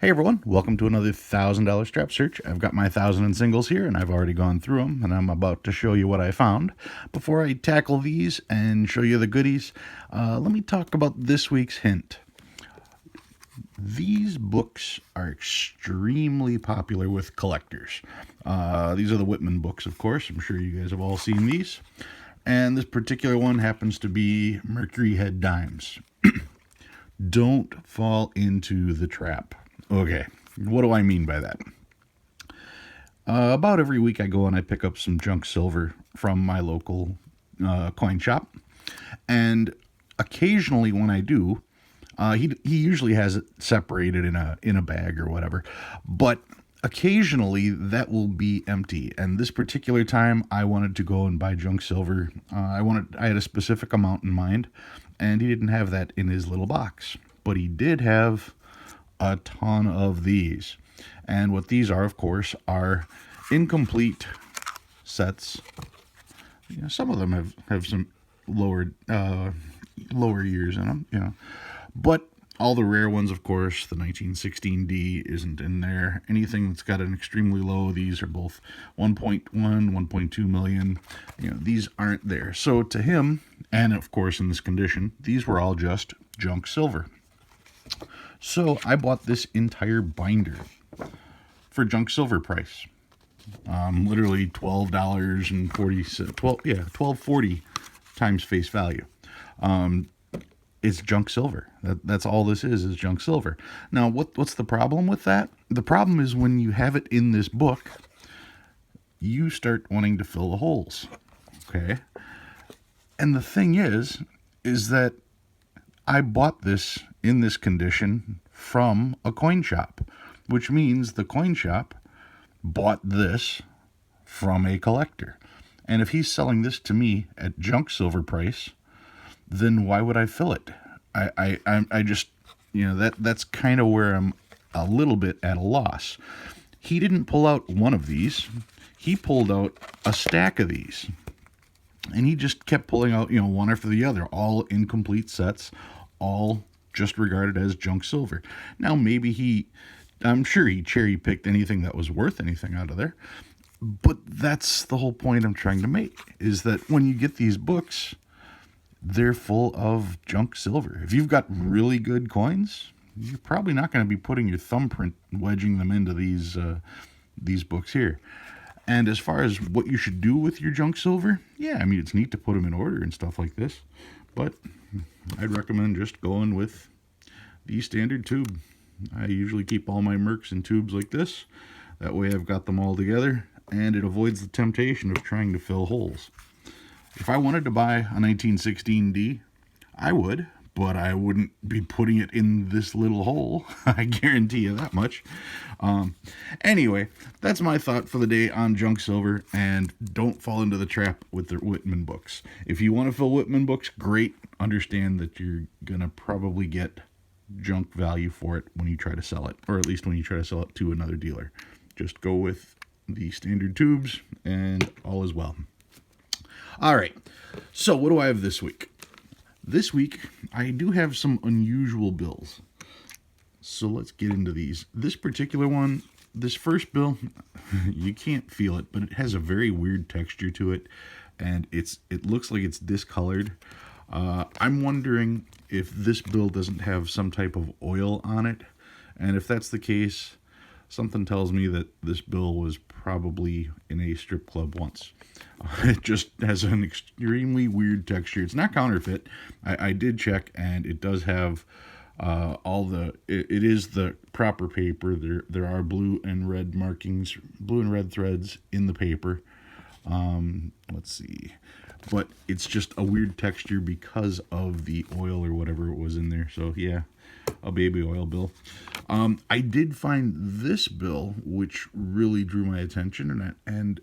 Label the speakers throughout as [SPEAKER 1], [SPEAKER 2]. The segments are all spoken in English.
[SPEAKER 1] Hey everyone, welcome to another $1,000 strap search. I've got my 1,000 in singles here and I've already gone through them and I'm about to show you what I found. Before I tackle these and show you the goodies, let me talk about this week's hint. These books are extremely popular with collectors. These are the Whitman books, of course. I'm sure you guys have all seen these. And this particular one happens to be Mercury Head Dimes. Don't fall into the trap. Okay, what do I mean by that? About every week I go and I pick up some junk silver from my local coin shop. And occasionally when I do, he usually has it separated in a bag or whatever. But occasionally that will be empty. And this particular time I wanted to go and buy junk silver. I had a specific amount in mind, and he didn't have that in his little box. But he did have a ton of these. And what these are, of course, are incomplete sets. You know, some of them have some lower years in them, But all the rare ones, of course, the 1916D isn't in there. Anything that's got an extremely low, these are both 1.1, 1.2 million. These aren't there. So to him, and of course in this condition, these were all just junk silver. So I bought this entire binder for junk silver price. Literally $12.40, $12.40 times face value. It's junk silver. That's all this is junk silver. Now, what's the problem with that? The problem is when you have it in this book, you start wanting to fill the holes. Okay? And the thing is that I bought this in this condition from a coin shop, which means the coin shop bought this from a collector. And if he's selling this to me at junk silver price, then why would I fill it? I just, that's kind of where I'm a little bit at a loss. He didn't pull out one of these. He pulled out a stack of these. And he just kept pulling out, one after the other, all incomplete sets, all just regarded as junk silver. Now, I'm sure he cherry-picked anything that was worth anything out of there. But that's the whole point I'm trying to make, is that when you get these books, they're full of junk silver. If you've got really good coins, you're probably not going to be putting your thumbprint, wedging them into these books here. And as far as what you should do with your junk silver, it's neat to put them in order and stuff like this. But I'd recommend just going with the standard tube. I usually keep all my Mercs in tubes like this. That way I've got them all together, and it avoids the temptation of trying to fill holes. If I wanted to buy a 1916D, I would, but I wouldn't be putting it in this little hole. I guarantee you that much. Anyway, that's my thought for the day on junk silver, and don't fall into the trap with the Whitman books. If you want to fill Whitman books, great. Understand that you're going to probably get junk value for it when you try to sell it, or at least when you try to sell it to another dealer. Just go with the standard tubes, and all is well. All right, so what do I have this week? This week, I do have some unusual bills. So let's get into these. This particular one, this first bill, you can't feel it, but it has a very weird texture to it, and it looks like it's discolored. I'm wondering if this bill doesn't have some type of oil on it, and if that's the case, something tells me that this bill was probably in a strip club once. It just has an extremely weird texture. It's not counterfeit. I did check, and it does have it is the proper paper. There are blue and red markings, blue and red threads in the paper. Let's see. But it's just a weird texture because of the oil or whatever it was in there. So yeah, a baby oil bill. I did find this bill, which really drew my attention, and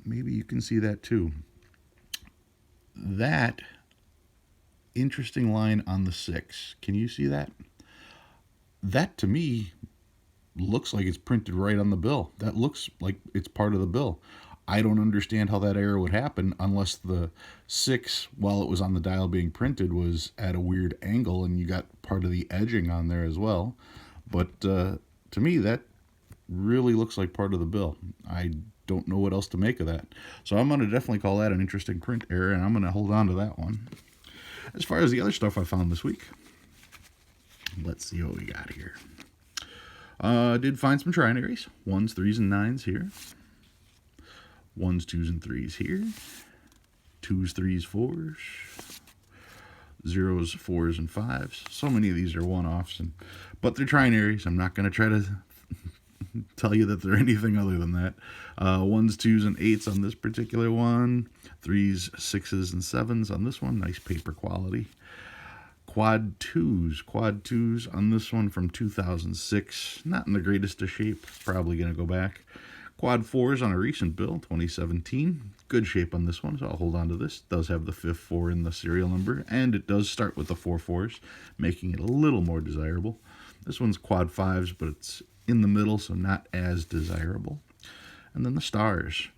[SPEAKER 1] maybe you can see that too. That interesting line on the 6. Can you see that? That to me looks like it's printed right on the bill. That looks like it's part of the bill. I don't understand how that error would happen unless the 6, while it was on the dial being printed, was at a weird angle and you got part of the edging on there as well. But to me, that really looks like part of the bill. I don't know what else to make of that. So I'm going to definitely call that an interesting print error, and I'm going to hold on to that one. As far as the other stuff I found this week, let's see what we got here. Did find some trinaries. 1s, 3s, and 9s here. 1s, 2s, and 3s here. 2s, 3s, 4s. 0s, 4s, and 5s. So many of these are one-offs, but they're trinaries. I'm not going to try to tell you that they're anything other than that. 1s, 2s, and 8s on this particular one. 3s, 6s, and 7s on this one. Nice paper quality. Quad 2s on this one from 2006. Not in the greatest of shape. Probably going to go back. Quad 4s on a recent bill, 2017. Good shape on this one, so I'll hold on to this. It does have the 5th 4 in the serial number, and it does start with the 4 4s, making it a little more desirable. This one's quad 5s, but it's in the middle, so not as desirable. And then the stars.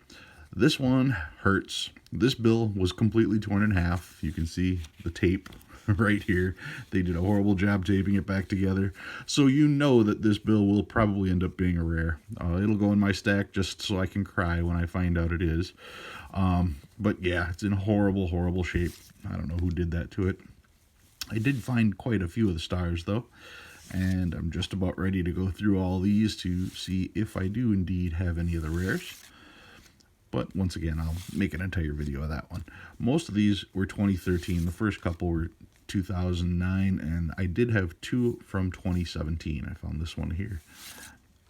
[SPEAKER 1] This one hurts. This bill was completely torn in half. You can see the tape right here. They did a horrible job taping it back together. So you know that this bill will probably end up being a rare. It'll go in my stack just so I can cry when I find out it is. But yeah, it's in horrible, horrible shape. I don't know who did that to it. I did find quite a few of the stars though. And I'm just about ready to go through all these to see if I do indeed have any of the rares. But once again, I'll make an entire video of that one. Most of these were 2013. The first couple were 2009, and I did have 2 from 2017. I found this one here.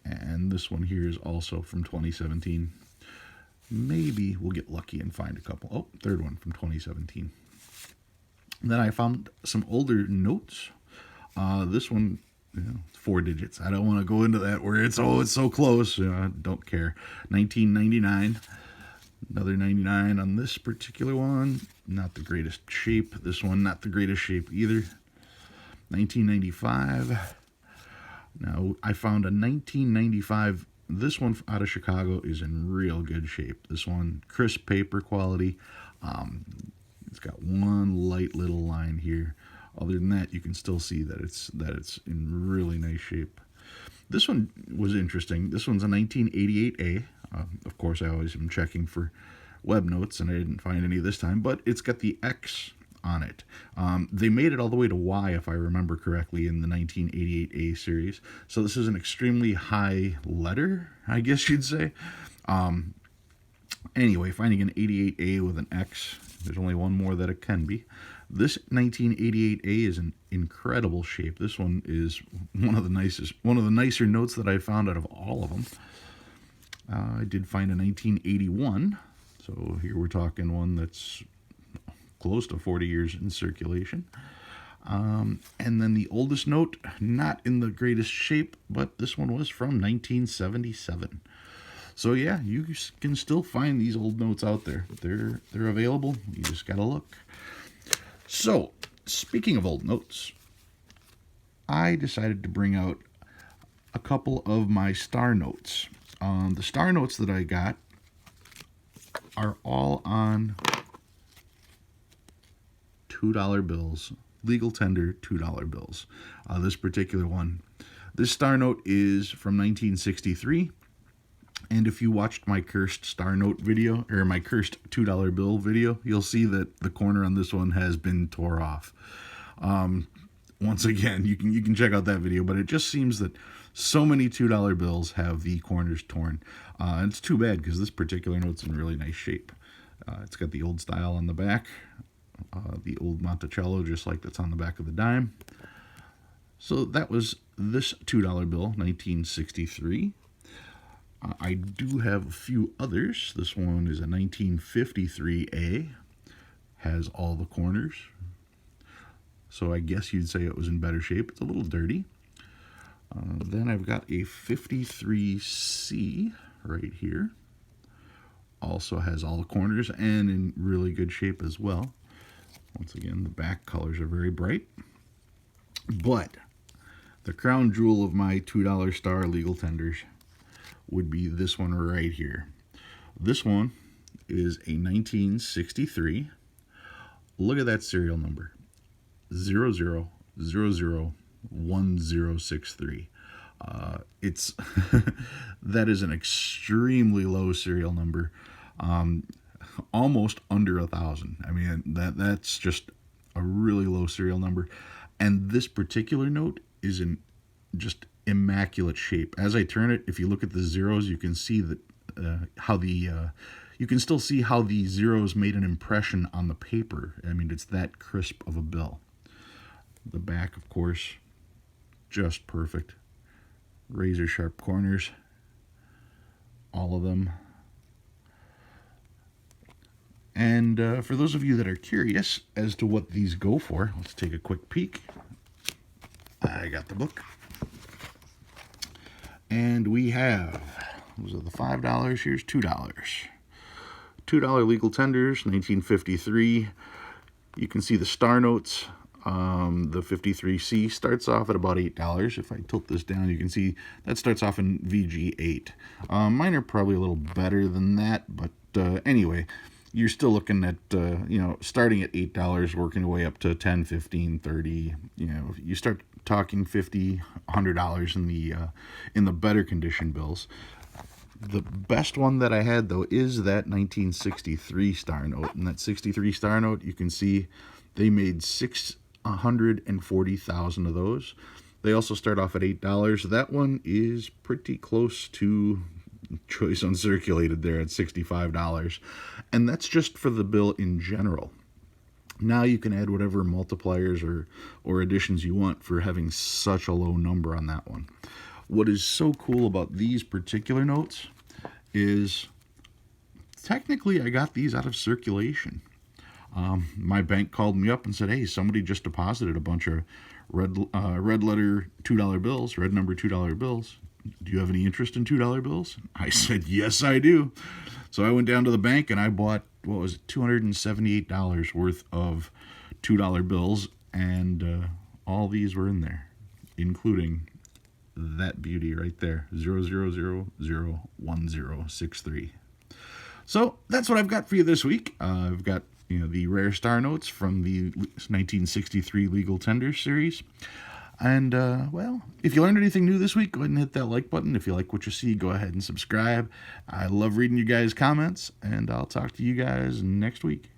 [SPEAKER 1] And this one here is also from 2017. Maybe we'll get lucky and find a couple. Oh, third one from 2017. Then I found some older notes. This one, 4 digits. I don't want to go into that where it's so close. Don't care. 1999. Another 99 on this particular one. Not the greatest shape. This one, not the greatest shape either. 1995. Now, I found a 1995. This one out of Chicago is in real good shape. This one, crisp paper quality. It's got one light little line here. Other than that, you can still see that it's in really nice shape. This one was interesting. This one's a 1988A. Of course, I always am checking for web notes, and I didn't find any this time, but it's got the X on it. They made it all the way to Y, if I remember correctly, in the 1988A series. So this is an extremely high letter, I guess you'd say. Anyway, finding an 88A with an X, there's only one more that it can be. This 1988A is in incredible shape. This one is one of the nicer notes that I found out of all of them. I did find a 1981, so here we're talking one that's close to 40 years in circulation. And then the oldest note, not in the greatest shape, but this one was from 1977. So yeah, you can still find these old notes out there. They're available. You just gotta look. So, speaking of old notes, I decided to bring out a couple of my star notes. The star notes that I got are all on $2 bills, legal tender $2 bills. This particular one, this star note is from 1963. And if you watched my cursed star note video, or my cursed $2 bill video, you'll see that the corner on this one has been tore off. Once again, you can check out that video, but it just seems that so many $2 bills have the corners torn. And it's too bad, because this particular note's in really nice shape. It's got the old style on the back, the old Monticello, just like that's on the back of the dime. So that was this $2 bill, 1963. I do have a few others. This one is a 1953A, has all the corners. So I guess you'd say it was in better shape. It's a little dirty. Then I've got a 53C right here. Also has all the corners and in really good shape as well. Once again, the back colors are very bright. But the crown jewel of my $2 star legal tenders would be this one right here. This one is a 1963. Look at that serial number, 00001063. It's that is an extremely low serial number, almost under 1,000. I mean, that's just a really low serial number, and this particular note is in just immaculate shape. As I turn it, if you look at the zeros, you can see that how the you can still see how the zeros made an impression on the paper. I mean, it's that crisp of a bill. The back, of course, just perfect. Razor sharp corners, all of them. And for those of you that are curious as to what these go for, let's take a quick peek. I got the book. And we have, those are the $5, here's $2. $2 legal tenders, 1953. You can see the star notes. The 53C starts off at about $8. If I tilt this down, you can see that starts off in VG8. Mine are probably a little better than that, but anyway, you're still looking at, starting at $8, working your way up to 10, 15, 30. You start talking $50, $100 in the better condition bills. The best one that I had, though, is that 1963 star note. And that 63 star note, you can see they made 640,000 of those. They also start off at $8. That one is pretty close to choice uncirculated there at $65. And that's just for the bill in general. Now you can add whatever multipliers or additions you want for having such a low number on that one. What is so cool about these particular notes is technically I got these out of circulation. My bank called me up and said, hey, somebody just deposited a bunch of red letter $2 bills, red number $2 bills. Do you have any interest in $2 bills? I said, yes, I do. So I went down to the bank and I bought, what was it, $278 worth of $2 bills, and all these were in there, including that beauty right there, 0001063. So that's what I've got for you this week. I've got the rare star notes from the 1963 legal tender series. And, well, if you learned anything new this week, go ahead and hit that like button. If you like what you see, go ahead and subscribe. I love reading you guys' comments, and I'll talk to you guys next week.